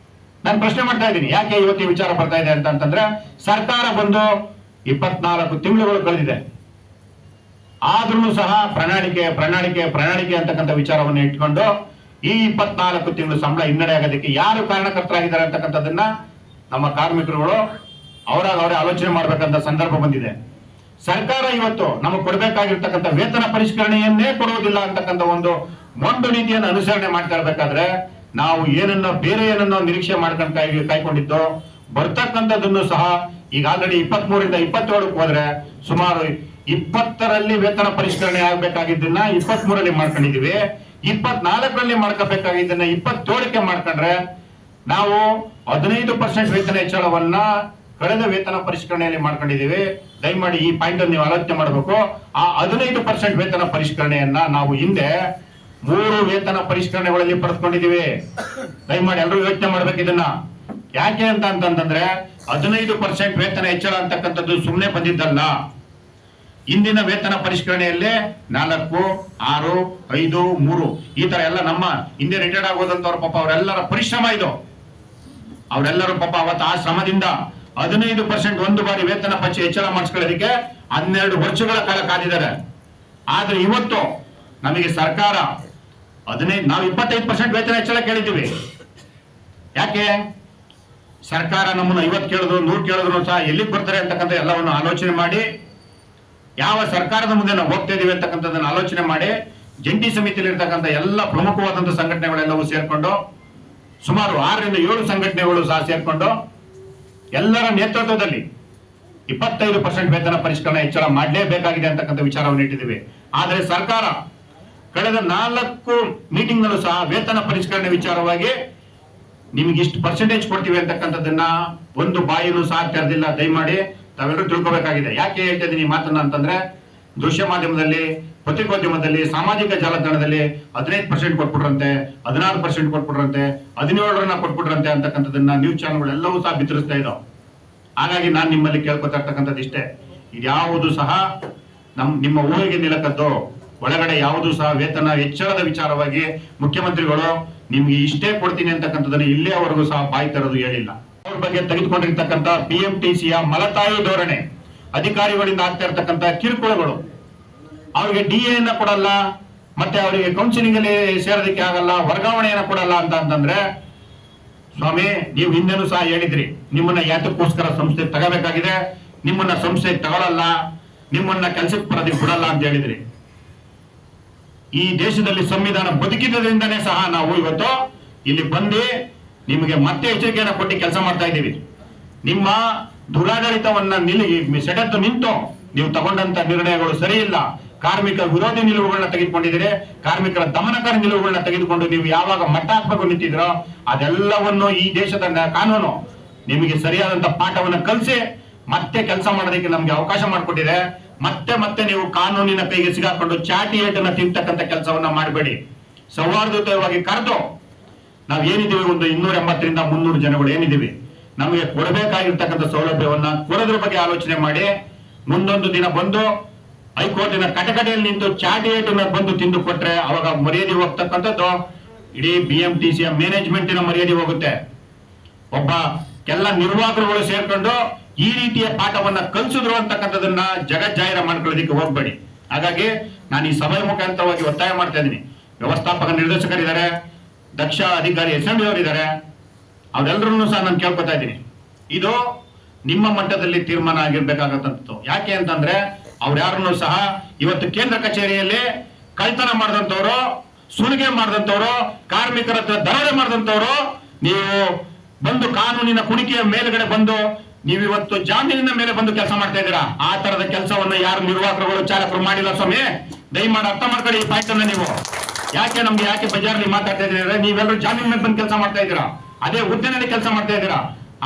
ನಾನು ಪ್ರಶ್ನೆ ಮಾಡ್ತಾ ಇದ್ದೀನಿ, ಯಾಕೆ ಇವತ್ತು ಈ ವಿಚಾರ ಬರ್ತಾ ಇದೆ ಅಂತಂದ್ರೆ ಸರ್ಕಾರ ಬಂದು 24 ತಿಂಗಳುಗಳು ಕಳೆದಿದೆ. ಆದ್ರೂ ಸಹ ಪ್ರಣಾಳಿಕೆ ಅಂತಕ್ಕಂಥ ವಿಚಾರವನ್ನು ಇಟ್ಕೊಂಡು ಈ 24 ತಿಂಗಳು ಸಂಬಳ ಹಿನ್ನಡೆ ಆಗೋದಕ್ಕೆ ಯಾರು ಕಾರಣಕರ್ತರಾಗಿದ್ದಾರೆ ಅಂತಕ್ಕಂಥದ್ದನ್ನ ನಮ್ಮ ಕಾರ್ಮಿಕರುಗಳು ಅವರೇ ಆಲೋಚನೆ ಮಾಡ್ಬೇಕಂತ ಸಂದರ್ಭ ಬಂದಿದೆ. ಸರ್ಕಾರ ಇವತ್ತು ನಮಗೆ ಕೊಡಬೇಕಾಗಿರ್ತಕ್ಕಂಥ ವೇತನ ಪರಿಷ್ಕರಣೆಯನ್ನೇ ಕೊಡುವುದಿಲ್ಲ ಅಂತಕ್ಕಂಥ ಒಂದು ಮೊಂಡು ನೀತಿಯನ್ನು ಅನುಸರಣೆ ಮಾಡ್ತಾ ಇರಬೇಕಾದ್ರೆ ನಾವು ಬೇರೆ ಏನನ್ನೋ ನಿರೀಕ್ಷೆ ಮಾಡ್ಕೊಂಡು ಕಾಯ್ಕೊಂಡಿದ್ದು ಬರ್ತಕ್ಕಂಥದ್ದನ್ನು ಸಹ ಈಗ ಆಲ್ರೆಡಿ 23ರಿಂದ 27ಕ್ಕೆ ಹೋದ್ರೆ ಸುಮಾರು 20ರಲ್ಲಿ ವೇತನ ಪರಿಷ್ಕರಣೆ ಆಗ್ಬೇಕಾಗಿದ್ದನ್ನ 23ರಲ್ಲಿ ಮಾಡ್ಕೊಂಡಿದೀವಿ, 24ರಲ್ಲಿ ಮಾಡ್ಕೋಬೇಕಾಗಿದ್ದನ್ನ 27ಕ್ಕೆ ಮಾಡ್ಕೊಂಡ್ರೆ ನಾವು 15% ವೇತನ ಹೆಚ್ಚಳವನ್ನ ಕಳೆದ ವೇತನ ಪರಿಷ್ಕರಣೆಯಲ್ಲಿ ಮಾಡ್ಕೊಂಡಿದೀವಿ. ದಯಮಾಡಿ ಈ ಪಾಯಿಂಟ್ ನೀವು ಆಲೋಚನೆ ಮಾಡಬೇಕು. ಆ 15% ವೇತನ ಪರಿಷ್ಕರಣೆಯನ್ನ ನಾವು ಹಿಂದೆ 3 ವೇತನ ಪರಿಷ್ಕರಣೆಗಳಲ್ಲಿ ಪಡೆದುಕೊಂಡಿದೀವಿ. ದಯಮಾಡಿ ಎಲ್ಲರೂ ಯೋಚನೆ ಮಾಡ್ಬೇಕು ಇದನ್ನ. ಯಾಕೆ ಅಂತಂದ್ರೆ 15% ವೇತನ ಹೆಚ್ಚಳ ಅಂತಕ್ಕಂಥದ್ದು ಸುಮ್ಮನೆ ಬಂದಿದ್ದಲ್ಲ. ಇಂದಿನ ವೇತನ ಪರಿಷ್ಕರಣೆಯಲ್ಲೇ 4, 6, 5, 3 ಈ ತರ ಎಲ್ಲ ನಮ್ಮ ಹಿಂದೆ ರಿಟೈರ್ಡ್ ಆಗೋದಂತವ್ರ ಪಾಪ ಅವರೆಲ್ಲರ ಪರಿಶ್ರಮ ಇದು. ಅವರೆಲ್ಲರೂ ಪಾಪ ಅವತ್ತು ಆ ಶ್ರಮದಿಂದ 15% ಒಂದು ಬಾರಿ ವೇತನ ಹೆಚ್ಚಳ ಮಾಡಿಸ್ಕೊಳ್ಳೋದಕ್ಕೆ 12 ವರ್ಷಗಳ ಕಾಲ ಕಾದಿದ್ದಾರೆ. ಆದ್ರೆ ಇವತ್ತು ನಮಗೆ ಸರ್ಕಾರ ನಾವು 25% ವೇತನ ಹೆಚ್ಚಳ ಕೇಳಿದ್ದೀವಿ. ಯಾಕೆ ಸರ್ಕಾರ ನಮ್ಮನ್ನು 50 ಕೇಳಿದ್ರು 100 ಕೇಳಿದ್ರು ಸಹ ಎಲ್ಲಿಗೆ ಬರ್ತಾರೆ ಅಂತಕ್ಕಂಥ ಎಲ್ಲವನ್ನು ಆಲೋಚನೆ ಮಾಡಿ ಯಾವ ಸರ್ಕಾರದ ಮುಂದೆ ನಾವು ಹೋಗ್ತಾ ಇದೀವಿ ಅಂತಕ್ಕಂಥದ್ದನ್ನು ಆಲೋಚನೆ ಮಾಡಿ ಜಂಟಿ ಸಮಿತಿಯಲ್ಲಿ ಇರ್ತಕ್ಕಂಥ ಎಲ್ಲ ಪ್ರಮುಖವಾದಂತಹ ಸಂಘಟನೆಗಳೆಲ್ಲವೂ ಸೇರ್ಕೊಂಡು ಸುಮಾರು 6ರಿಂದ 7 ಸಂಘಟನೆಗಳು ಸಹ ಸೇರ್ಕೊಂಡು ಎಲ್ಲರ ನೇತೃತ್ವದಲ್ಲಿ 25% ವೇತನ ಪರಿಷ್ಕರಣೆ ಹೆಚ್ಚಳ ಮಾಡಲೇಬೇಕಾಗಿದೆ ಅಂತಕ್ಕಂಥ ವಿಚಾರವನ್ನು ಇಟ್ಟಿದ್ದೀವಿ. ಆದರೆ ಸರ್ಕಾರ ಕಳೆದ 4 ಮೀಟಿಂಗ್ ನಲ್ಲೂ ಸಹ ವೇತನ ಪರಿಷ್ಕರಣೆ ವಿಚಾರವಾಗಿ ನಿಮ್ಗೆ ಇಷ್ಟು ಪರ್ಸೆಂಟೇಜ್ ಕೊಡ್ತೀವಿ ಅಂತಕ್ಕಂಥದ್ದನ್ನ ಒಂದು ಬಾಯಿನೂ ಸಹ ತೆರೆದಿಲ್ಲ. ದಯಮಾಡಿ ತಾವೆಲ್ಲರೂ ತಿಳ್ಕೋಬೇಕಾಗಿದೆ. ಯಾಕೆ ಹೇಳ್ತಾ ಇದ್ದೀನಿ ಈ ಮಾತನ್ನ ಅಂತಂದ್ರೆ ದೃಶ್ಯ ಮಾಧ್ಯಮದಲ್ಲಿ, ಪತ್ರಿಕೋದ್ಯಮದಲ್ಲಿ, ಸಾಮಾಜಿಕ ಜಾಲತಾಣದಲ್ಲಿ 15% ಕೊಟ್ಬಿಟ್ರಂತೆ, 16% ಕೊಟ್ಬಿಟ್ರಂತೆ, 17ರನ್ನ ಕೊಟ್ಬಿಟ್ರಂತೆ ಅಂತಕ್ಕಂಥದ್ದನ್ನ ನ್ಯೂಸ್ ಚಾನೆಲ್ಗಳೆಲ್ಲವೂ ಸಹ ಬಿತ್ತರಿಸ್ತಾ ಇದ್ದಾವೆ. ಹಾಗಾಗಿ ನಾನು ನಿಮ್ಮಲ್ಲಿ ಕೇಳ್ಕೊತಾ ಇರ್ತಕ್ಕಂಥದ್ದು ಇಷ್ಟೇ, ಇದ್ಯಾವುದು ಸಹ ನಿಮ್ಮ ಊರಿಗೆ ನಿಲಕದ್ದು. ಒಳಗಡೆ ಯಾವುದು ಸಹ ವೇತನ ಹೆಚ್ಚಳದ ವಿಚಾರವಾಗಿ ಮುಖ್ಯಮಂತ್ರಿಗಳು ನಿಮ್ಗೆ ಇಷ್ಟೇ ಕೊಡ್ತೀನಿ ಅಂತಕ್ಕಂಥದ್ದನ್ನು ಇಲ್ಲಿಯವರೆಗೂ ಸಹ ಬಾಯಿ ತರೋದು ಹೇಳಿಲ್ಲ. ಅವ್ರ ಬಗ್ಗೆ ತೆಗೆದುಕೊಂಡಿರ್ತಕ್ಕಂಥ BMTCಯ ಮಲತಾಯಿ ಧೋರಣೆ, ಅಧಿಕಾರಿಗಳಿಂದ ಆಗ್ತಾ ಇರ್ತಕ್ಕಂಥ ಕಿರುಕುಳಗಳು, ಅವ್ರಿಗೆ DA ಕೊಡಲ್ಲ, ಮತ್ತೆ ಅವರಿಗೆ ಕೌನ್ಸಿಲಿಂಗ್ ಅಲ್ಲಿ ಸೇರೋದಕ್ಕೆ ಆಗಲ್ಲ, ವರ್ಗಾವಣೆಯನ್ನ ಕೊಡಲ್ಲ ಅಂತಂದ್ರೆ, ಸ್ವಾಮಿ ನೀವು ಹಿಂದೆನೂ ಸಹ ಹೇಳಿದ್ರಿ ನಿಮ್ಮನ್ನ ಯಾತಕ್ಕೋಸ್ಕರ ಸಂಸ್ಥೆ ತಗೋಬೇಕಾಗಿದೆ, ನಿಮ್ಮನ್ನ ಸಂಸ್ಥೆ ತಗೊಳ್ಳಲ್ಲ, ನಿಮ್ಮನ್ನ ಕೆಲಸಕ್ಕೆ ಬರೋದಕ್ಕೆ ಬಿಡಲ್ಲ ಅಂತ ಹೇಳಿದ್ರಿ. ಈ ದೇಶದಲ್ಲಿ ಸಂವಿಧಾನ ಬದುಕಿದ್ರಿಂದನೇ ಸಹ ನಾವು ಇವತ್ತು ಇಲ್ಲಿ ಬಂದು ನಿಮಗೆ ಮತ್ತೆ ಎಚ್ಚರಿಕೆಯನ್ನು ಕೊಟ್ಟು ಕೆಲಸ ಮಾಡ್ತಾ ಇದ್ದೀವಿ. ನಿಮ್ಮ ದುರಾಡಳಿತವನ್ನ ಸೆಡೆದ್ದು ನಿಂತು ನೀವು ತಗೊಂಡಂತ ನಿರ್ಣಯಗಳು ಸರಿ ಇಲ್ಲ. ಕಾರ್ಮಿಕ ವಿರೋಧಿ ನಿಲುವುಗಳನ್ನ ತೆಗೆದುಕೊಂಡಿದ್ದೀರಿ, ಕಾರ್ಮಿಕರ ದಮನಕಾರಿ ನಿಲುವುಗಳನ್ನ ತೆಗೆದುಕೊಂಡು ನೀವು ಯಾವಾಗ ಮಟ್ಟ ಹಾಕಬೇಕು ನಿಂತಿದ್ರೋ ಅದೆಲ್ಲವನ್ನು ಈ ದೇಶದ ಕಾನೂನು ನಿಮಗೆ ಸರಿಯಾದಂತ ಪಾಠವನ್ನ ಕಲಿಸಿ ಮತ್ತೆ ಕೆಲಸ ಮಾಡೋದಕ್ಕೆ ನಮ್ಗೆ ಅವಕಾಶ ಮಾಡಿಕೊಟ್ಟಿದೆ. ಮತ್ತೆ ನೀವು ಕಾನೂನಿನ ಕೈಗೆ ಸಿಗಾಕೊಂಡು ಚಾಟಿ ಏಟನ್ನ ತಿಂತಕ್ಕಂಥ ಕೆಲಸವನ್ನ ಮಾಡಬೇಡಿ. ಸೌಹಾರ್ದಯುತವಾಗಿ ಕರೆದು ನಾವ್ ಏನಿದ್ದೀವಿ, ಒಂದು 280ರಿಂದ 300 ಜನಗಳು ಏನಿದ್ದೀವಿ, ನಮಗೆ ಕೊಡಬೇಕಾಗಿರ್ತಕ್ಕಂಥ ಸೌಲಭ್ಯವನ್ನ ಕೊಡೋದ್ರ ಬಗ್ಗೆ ಆಲೋಚನೆ ಮಾಡಿ ಮುಂದೊಂದು ದಿನ ಬಂದು ಹೈಕೋರ್ಟಿನ ಕಟಕಟೆಯಲ್ಲಿ ನಿಂತು ಚಾಟಿ ಏಟನ್ನ ಬಂದು ತಿಂದು ಕೊಟ್ರೆ ಅವಾಗ ಮರ್ಯಾದೆ ಹೋಗ್ತಕ್ಕಂಥದ್ದು ಇಡೀ BMTCಯ ಮ್ಯಾನೇಜ್ಮೆಂಟಿನ ಮರ್ಯಾದೆ ಹೋಗುತ್ತೆ. ಒಬ್ಬ ಎಲ್ಲ ನಿರ್ವಾಹಕರುಗಳು ಸೇರ್ಕೊಂಡು ಈ ರೀತಿಯ ಪಾಠವನ್ನ ಕಲಿಸಿದ್ರು ಅಂತಕ್ಕಂಥದನ್ನ ಜಗಜ್ಜಾಹಿರ ಮಾಡ್ಕೊಳ್ಳೋದಕ್ಕೆ ಹೋಗ್ಬೇಡಿ. ಹಾಗಾಗಿ ನಾನು ಈ ಸಭೆ ಮುಖಾಂತರವಾಗಿ ಒತ್ತಾಯ ಮಾಡ್ತಾ ಇದ್ದೀನಿ. ವ್ಯವಸ್ಥಾಪಕ ನಿರ್ದೇಶಕರಿದ್ದಾರೆ, ದಕ್ಷ ಅಧಿಕಾರಿ SMD ಅವರಿದ್ದಾರೆ, ಅವರೆಲ್ಲರನ್ನೂ ಸಹ ನಾನು ಕೇಳ್ಕೊತಾ ಇದ್ದೀನಿ. ಇದು ನಿಮ್ಮ ಮಟ್ಟದಲ್ಲಿ ತೀರ್ಮಾನ ಆಗಿರ್ಬೇಕಾಗತ್ತಂಥದ್ದು. ಯಾಕೆ ಅಂತಂದ್ರೆ ಅವ್ರ್ಯಾರನ್ನು ಸಹ ಇವತ್ತು ಕೇಂದ್ರ ಕಚೇರಿಯಲ್ಲಿ ಕಳ್ತನ ಮಾಡಿದಂಥವ್ರು, ಸುಲಿಗೆ ಮಾಡಿದಂಥವ್ರು, ಕಾರ್ಮಿಕರ ಹತ್ರ ದರೋಡೆ ಮಾಡಿದಂಥವ್ರು ನೀವು ಬಂದು ಕಾನೂನಿನ ಕುಣಿಕೆಯ ಮೇಲ್ಗಡೆ ಬಂದು ನೀವಿವತ್ತು ಜಾಮೀನಿನ ಮೇಲೆ ಬಂದು ಕೆಲಸ ಮಾಡ್ತಾ ಇದ್ದೀರಾ. ಆ ತರದ ಕೆಲಸವನ್ನ ಯಾರು ನಿರ್ವಾಹಕರುಗಳು ಚಾಲಕರು ಮಾಡಿಲ್ಲ ಸ್ವಾಮಿ. ದಯಮಾಡಿ ಅರ್ಥ ಮಾಡ್ಕೊಳ್ಳಿ ಈ ಪಾಯಿಂಟ್ ಅನ್ನ ನೀವು. ಯಾಕೆ ಬಜಾರ್ಲಿ ಮಾತಾಡ್ತಾ ಇದ್ದೀರಾ? ನೀವೆಲ್ಲರೂ ಜಾಮೀನ್ ಮೇಲೆ ಬಂದು ಕೆಲಸ ಮಾಡ್ತಾ ಇದ್ದೀರಾ, ಅದೇ ಹುದ್ದೆನಲ್ಲಿ ಕೆಲಸ ಮಾಡ್ತಾ ಇದ್ದೀರಾ.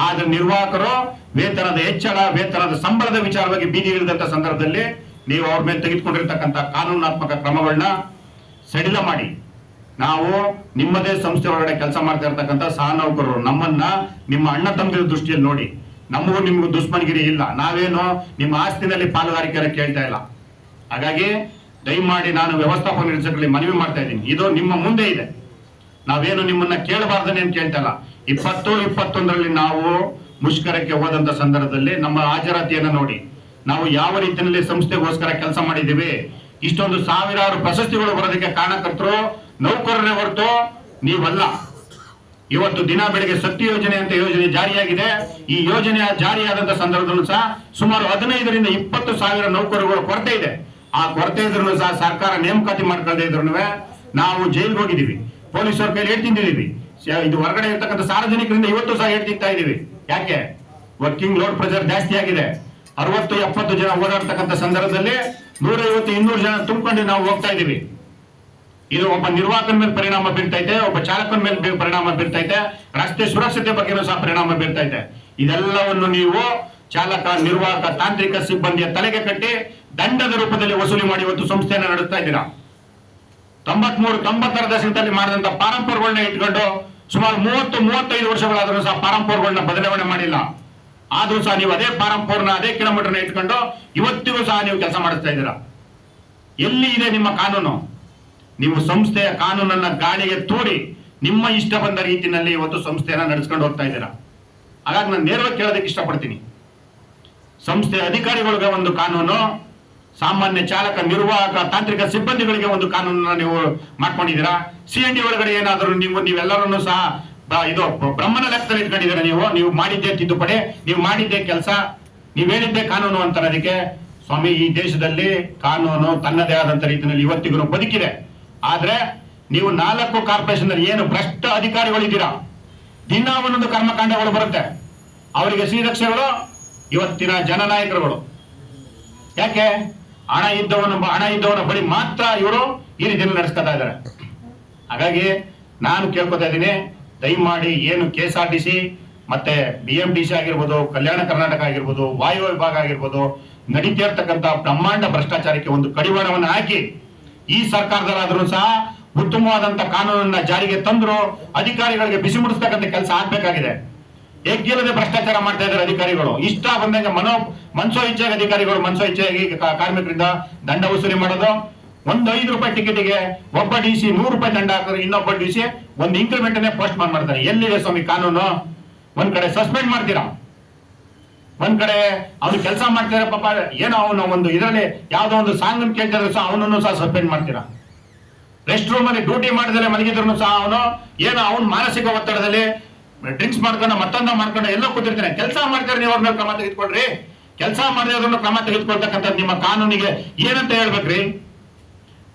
ಆದ್ರೆ ನಿರ್ವಾಹಕರು ವೇತನದ ಹೆಚ್ಚಳ, ವೇತನದ ಸಂಬಳದ ವಿಚಾರವಾಗಿ ಬೀದಿ ಇಳಿದಂತ ಸಂದರ್ಭದಲ್ಲಿ ನೀವು ಅವ್ರ ಮೇಲೆ ತೆಗೆದುಕೊಂಡಿರ್ತಕ್ಕಂಥ ಕಾನೂನಾತ್ಮಕ ಕ್ರಮಗಳನ್ನ ಸಡಿಲ ಮಾಡಿ. ನಾವು ನಿಮ್ಮದೇ ಸಂಸ್ಥೆ ಒಳಗಡೆ ಕೆಲಸ ಮಾಡ್ತಾ ಇರ್ತಕ್ಕಂಥ ಸಹ ನೌಕರರು ನಮ್ಮನ್ನ ನಿಮ್ಮ ಅಣ್ಣ ತಮ್ಮದಿರ ದೃಷ್ಟಿಯಲ್ಲಿ ನೋಡಿ. ನಮಗೂ ನಿಮ್ಗೂ ದುಶ್ಮನಗಿರಿ ಇಲ್ಲ, ನಾವೇನು ನಿಮ್ಮ ಆಸ್ತಿನಲ್ಲಿ ಪಾಲುಗಾರಿಕೆ ಕೇಳ್ತಾ ಇಲ್ಲ. ಹಾಗಾಗಿ ದಯಮಾಡಿ ನಾನು ವ್ಯವಸ್ಥಾಪಕ ನಿರ್ದೇಶಕರಲ್ಲಿ ಮನವಿ ಮಾಡ್ತಾ ಇದ್ದೀನಿ, ಇದು ನಿಮ್ಮ ಮುಂದೆ ಇದೆ. ನಾವೇನು ನಿಮ್ಮನ್ನ ಕೇಳಬಾರ್ದನೆ ಅಂತ ಕೇಳ್ತಾ ಇಲ್ಲ. 2021ರಲ್ಲಿ ನಾವು ಮುಷ್ಕರಕ್ಕೆ ಹೋದಂತ ಸಂದರ್ಭದಲ್ಲಿ ನಮ್ಮ ಹಾಜರಾತಿಯನ್ನ ನೋಡಿ, ನಾವು ಯಾವ ರೀತಿಯಲ್ಲಿ ಸಂಸ್ಥೆಗೋಸ್ಕರ ಕೆಲಸ ಮಾಡಿದ್ದೀವಿ. ಇಷ್ಟೊಂದು ಸಾವಿರಾರು ಪ್ರಶಸ್ತಿಗಳು ಬರೋದಕ್ಕೆ ಕಾರಣಕರ್ತರು ನೌಕರರೇ ಹೊರತು ನೀವಲ್ಲ. ಇವತ್ತು ದಿನ ಬೆಳಿಗ್ಗೆ ಶಕ್ತಿ ಯೋಜನೆ ಅಂತ ಯೋಜನೆ ಜಾರಿಯಾಗಿದೆ. ಈ ಯೋಜನೆ ಜಾರಿಯಾದಂತ ಸಂದರ್ಭದಲ್ಲೂ ಸಹ ಸುಮಾರು 15ರಿಂದ 20 ಸಾವಿರ ನೌಕರರುಗಳ ಕೊರತೆ ಇದೆ. ಆ ಕೊರತೆ ಇದ್ರೂ ಸಹ ಸರ್ಕಾರ ನೇಮಕಾತಿ ಮಾಡ್ಕೊಳ್ಳದೆ ಇದ್ರು ನಾವು ಜೈಲ್ಗೆ ಹೋಗಿದ್ದೀವಿ, ಪೊಲೀಸರ ಕೈಲಿ ಏಟ್ ತಿಂದಿದ್ದೀವಿ. ಇದು ಹೊರಗಡೆ ಇರ್ತಕ್ಕಂಥ ಸಾರ್ವಜನಿಕರಿಂದ ಇವತ್ತು ಸಹ ಏಟ್ ತಿಂತಾ ಇದೀವಿ. ಯಾಕೆ? ವರ್ಕಿಂಗ್ ಲೋಡ್ ಪ್ರೆಷರ್ ಜಾಸ್ತಿ ಆಗಿದೆ. 60-70 ಜನ ಓಡಾಡ್ತಕ್ಕಂಥ ಸಂದರ್ಭದಲ್ಲಿ 150-200 ಜನ ತುಂಬಿಕೊಂಡು ನಾವು ಹೋಗ್ತಾ ಇದೀವಿ. ಇದು ಒಬ್ಬ ನಿರ್ವಾಹಕನ ಮೇಲೆ ಪರಿಣಾಮ ಬೀರ್ತಾ ಇದೆ, ಒಬ್ಬ ಚಾಲಕನ ಮೇಲೆ ಪರಿಣಾಮ ಬೀರ್ತಾ ಇದೆ, ರಸ್ತೆ ಸುರಕ್ಷತೆ ಬಗ್ಗೆನೂ ಸಹ ಪರಿಣಾಮ ಬೀರ್ತಾ ಇದೆ. ಇದೆಲ್ಲವನ್ನು ನೀವು ಚಾಲಕ, ನಿರ್ವಾಹಕ, ತಾಂತ್ರಿಕ ಸಿಬ್ಬಂದಿಯ ತಲೆಗೆ ಕಟ್ಟಿ ದಂಡದ ರೂಪದಲ್ಲಿ ವಸೂಲಿ ಮಾಡಿ ಇವತ್ತು ಸಂಸ್ಥೆಯನ್ನು ನಡೆಸ್ತಾ ಇದ್ದೀರಾ. 93-90ರ ದಶಕದಲ್ಲಿ ಮಾಡಿದಂತ ಪಾರಂಪರ್ಯಗಳನ್ನ ಇಟ್ಕೊಂಡು ಸುಮಾರು 30-35 ವರ್ಷಗಳಾದ್ರೂ ಸಹ ಪಾರಂಪರ್ಯಗಳನ್ನ ಬದಲಾವಣೆ ಮಾಡಿಲ್ಲ. ಆದ್ರೂ ಸಹ ನೀವು ಅದೇ ಪಾರಂಪರ್ಯನ, ಅದೇ ಕಿಲೋಮೀಟರ್ನ ಇಟ್ಕೊಂಡು ಇವತ್ತಿಗೂ ಸಹ ನೀವು ಕೆಲಸ ಮಾಡಿಸ್ತಾ ಇದ್ದೀರಾ. ಎಲ್ಲಿ ಇದೆ ನಿಮ್ಮ ಕಾನೂನು? ನೀವು ಸಂಸ್ಥೆಯ ಕಾನೂನನ್ನ ಗಾಳಿಗೆ ತೂರಿ ನಿಮ್ಮ ಇಷ್ಟ ಬಂದ ರೀತಿಯಲ್ಲಿ ಇವತ್ತು ಸಂಸ್ಥೆಯನ್ನ ನಡೆಸ್ಕೊಂಡು ಹೋಗ್ತಾ ಇದ್ದೀರಾ. ಹಾಗಾಗಿ ನಾನು ನೇರವಾಗಿ ಕೇಳೋದಕ್ಕೆ ಇಷ್ಟಪಡ್ತೀನಿ, ಸಂಸ್ಥೆಯ ಅಧಿಕಾರಿಗಳಿಗೆ ಒಂದು ಕಾನೂನು, ಸಾಮಾನ್ಯ ಚಾಲಕ, ನಿರ್ವಾಹಕ, ತಾಂತ್ರಿಕ ಸಿಬ್ಬಂದಿಗಳಿಗೆ ಒಂದು ಕಾನೂನನ್ನ ನೀವು ಮಾಡ್ಕೊಂಡಿದ್ದೀರಾ. CND ಒಳಗಡೆ ಏನಾದರೂ ನೀವೆಲ್ಲರನ್ನು ಸಹ ಇದು ಬ್ರಹ್ಮನ ಲೆಕ್ಕದಲ್ಲಿ ಇಟ್ಕೊಂಡಿದ್ದೀರಾ. ನೀವು ಮಾಡಿದ್ದೇ ತಿದ್ದುಪಡಿ, ನೀವು ಮಾಡಿದ್ದೇ ಕೆಲಸ, ನೀವು ಹೇಳಿದ್ದೇ ಕಾನೂನು ಅಂತ ಅನ್ನೋದಕ್ಕೆ ಸ್ವಾಮಿ, ಈ ದೇಶದಲ್ಲಿ ಕಾನೂನು ತನ್ನದೇ ಆದಂತ ರೀತಿಯಲ್ಲಿ ಇವತ್ತಿಗೂ ಬದುಕಿದೆ. ಆದ್ರೆ ನೀವು 4 ಕಾರ್ಪೊರೇಷನ್ ಏನು ಭ್ರಷ್ಟ ಅಧಿಕಾರಿಗಳಿದ್ದೀರಾ, ದಿನ ಒಂದೊಂದು ಕರ್ಮಕಾಂಡಗಳು ಬರುತ್ತೆ. ಅವರಿಗೆ ಶ್ರೀರಕ್ಷೆಗಳು ಇವತ್ತಿನ ಜನನಾಯಕರುಗಳು. ಯಾಕೆ? ಹಣ ಇದ್ದವನ ಬಳಿ ಮಾತ್ರ ಇವರು ಈ ರೀತಿಯಲ್ಲಿ ನಡೆಸ್ಕೊತಾ ಇದ್ದಾರೆ. ಹಾಗಾಗಿ ನಾನು ಕೇಳ್ಕೊತಾ ಇದ್ದೀನಿ, ದಯಮಾಡಿ ಏನು KSRTC ಮತ್ತೆ BMTC ಆಗಿರ್ಬೋದು, ಕಲ್ಯಾಣ ಕರ್ನಾಟಕ ಆಗಿರ್ಬೋದು, ವಾಯು ವಿಭಾಗ ಆಗಿರ್ಬೋದು, ನಡೀತಾ ಇರ್ತಕ್ಕಂಥ ಬ್ರಹ್ಮಾಂಡ ಭ್ರಷ್ಟಾಚಾರಕ್ಕೆ ಒಂದು ಕಡಿವಾಣವನ್ನು ಹಾಕಿ ಈ ಸರ್ಕಾರದಲ್ಲಾದ್ರೂ ಸಹ ಉತ್ತಮವಾದಂತ ಕಾನೂನನ್ನ ಜಾರಿಗೆ ತಂದ್ರು ಅಧಿಕಾರಿಗಳಿಗೆ ಬಿಸಿ ಮುಡಿಸ್ತಕ್ಕಂಥ ಕೆಲಸ ಆಗ್ಬೇಕಾಗಿದೆ. ಹೆಗ್ಗಿಲ್ಲದೆ ಭ್ರಷ್ಟಾಚಾರ ಮಾಡ್ತಾ ಇದ್ದಾರೆ ಅಧಿಕಾರಿಗಳು. ಇಷ್ಟ ಬಂದಂಗೆ ಮನಸೋ ಇಚ್ಛೆಗೆ ಅಧಿಕಾರಿಗಳು ಮನಸೋ ಇಚ್ಛೆಯಾಗಿ ಕಾರ್ಮಿಕರಿಂದ ದಂಡ ವಸೂಲಿ ಮಾಡೋದು. ಒಂದು 5 ರೂಪಾಯಿ ಟಿಕೆಟ್ಗೆ ಒಬ್ಬ DC 100 ರೂಪಾಯಿ ದಂಡ ಹಾಕಿದ್ರೆ ಇನ್ನೊಬ್ಬ DC ಒಂದು ಇನ್ಕ್ರಿಮೆಂಟ್ ಪೋಸ್ಟ್ ಮಾಡ್ತಾರೆ. ಎಲ್ಲಿದೆ ಸ್ವಾಮಿ ಕಾನೂನು? ಒಂದ್ ಕಡೆ ಸಸ್ಪೆಂಡ್ ಮಾಡ್ತೀರಾ, ಒಂದ್ ಕಡೆ ಅವ್ನು ಕೆಲಸ ಮಾಡ್ತಾರೆ, ಪಾಪ ಏನೋ ಅವನು ಒಂದು ಇದರಲ್ಲಿ ಯಾವ್ದೋ ಒಂದು ಸಾಂಗ್ ಕೇಳ್ತಿದ್ರು ಸಹ ಅವನನ್ನು ಸಹ ಸಸ್ಪೆಂಡ್ ಮಾಡ್ತೀರಾ. ರೆಸ್ಟ್ ರೂಮ್ ಅಲ್ಲಿ ಡ್ಯೂಟಿ ಮಾಡಿದ್ರೆ ಮಲಗಿದ್ರು ಸಹ ಅವನು ಏನೋ ಅವ್ನು ಮಾನಸಿಕ ಒತ್ತಡದಲ್ಲಿ ಡ್ರಿಂಕ್ಸ್ ಮಾಡ್ಕೊಂಡು ಮತ್ತೊಂದು ಮಾಡ್ಕೊಂಡು ಎಲ್ಲೋ ಕೂತಿರ್ತಾನೆ. ಕೆಲಸ ಮಾಡ್ತಾರೆ, ನೀವು ಅವ್ರ ಮೇಲೆ ಕ್ರಮ ತೆಗೆದುಕೊಳ್ರಿ. ಕೆಲಸ ಮಾಡಿದ್ರೂ ಕ್ರಮ ತೆಗೆದುಕೊಳ್ತಕ್ಕಂಥ ನಿಮ್ಮ ಕಾನೂನಿಗೆ ಏನಂತ ಹೇಳ್ಬೇಕ್ರಿ?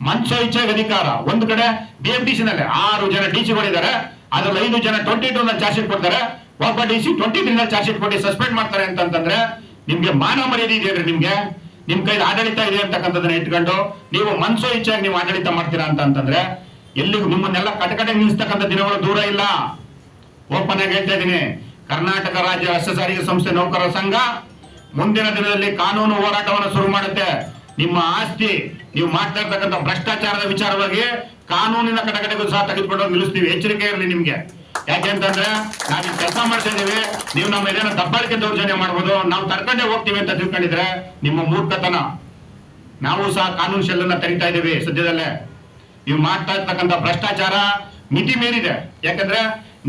ಮನುಷ್ಯ ಇಚ್ಛೆಗೆ ಅಧಿಕಾರ. ಒಂದು ಕಡೆ BMTC ನಲ್ಲಿ 6 ಜನ DC-ಗಳಿದ್ದಾರೆ, ಅದ್ರಲ್ಲಿ 5 ಜನ 22 ಚಾರ್ಜ್ ಶೀಟ್ ಕೊಡ್ತಾರೆ, ಒಬ್ಬ DC 23 ಚಾರ್ಜ್ ಶೀಟ್ ಕೊಟ್ಟು ಸಸ್ಪೆಂಡ್ ಮಾಡ್ತಾರೆ ಅಂತಂದ್ರೆ ನಿಮ್ಗೆ ಮಾನ ಮರ್ಯಾದೆ ಇದೆಯಲ್ರಿ? ನಿಮ್ಗೆ ನಿಮ್ ಕೈಲಿ ಆಡಳಿತ ಇದೆ ಅಂತಕ್ಕಂಥದ್ದನ್ನ ಇಟ್ಕೊಂಡು ನೀವು ಮನ್ಸೋ ಇಚ್ಛೆಯಾಗಿ ನೀವು ಆಡಳಿತ ಮಾಡ್ತೀರಾ ಅಂತಂದ್ರೆ ಎಲ್ಲಿಗೂ ನಿಮ್ಮನ್ನೆಲ್ಲ ಕಟಕಟೆ ನಿಲ್ಲಿಸ್ತಕ್ಕಂಥ ದಿನಗಳು ದೂರ ಇಲ್ಲ. ಓಪನ್ ಆಗಿ ಹೇಳ್ತಾ ಇದ್ದೀನಿ, ಕರ್ನಾಟಕ ರಾಜ್ಯ ರಸ್ತೆ ಸಾರಿಗೆ ಸಂಸ್ಥೆ ನೌಕರರ ಸಂಘ ಮುಂದಿನ ದಿನದಲ್ಲಿ ಕಾನೂನು ಹೋರಾಟವನ್ನು ಶುರು ಮಾಡುತ್ತೆ. ನಿಮ್ಮ ಆಸ್ತಿ, ನೀವು ಮಾಡ್ತಾ ಇರ್ತಕ್ಕಂಥ ಭ್ರಷ್ಟಾಚಾರದ ವಿಚಾರವಾಗಿ ಕಾನೂನಿನ ಕಟಕಟೆಗೂ ಸಹ ತೆಗೆದುಕೊಂಡು ನಿಲ್ಲಿಸ್ತೀವಿ. ಎಚ್ಚರಿಕೆ ಇರಲಿ ನಿಮ್ಗೆ. ಯಾಕೆಂತಂದ್ರೆ ನಾವು ಕೆಲಸ ಮಾಡ್ತಾ ಇದೀವಿ, ನೀವು ನಮ್ಮ ಏನೇನೋ ದಬ್ಬಾಳಿಕೆ ದೌರ್ಜನ್ಯ ಮಾಡ್ಬೋದು, ನಾವು ತಡ್ಕೊಂಡೇ ಹೋಗ್ತೀವಿ ಅಂತ ತಿಳ್ಕೊಂಡಿದ್ರೆ ನಿಮ್ಮ ಮೂರ್ಖತನ. ನಾವು ಸಹ ಕಾನೂನು ಶೆಲ್ಲನ್ನ ತೆರಿತಾ ಇದೀವಿ ಸದ್ಯದಲ್ಲೇ. ನೀವು ಮಾಡ್ತಾ ಇರ್ತಕ್ಕಂಥ ಭ್ರಷ್ಟಾಚಾರ ಮಿತಿ ಮೀರಿದೆ. ಯಾಕಂದ್ರೆ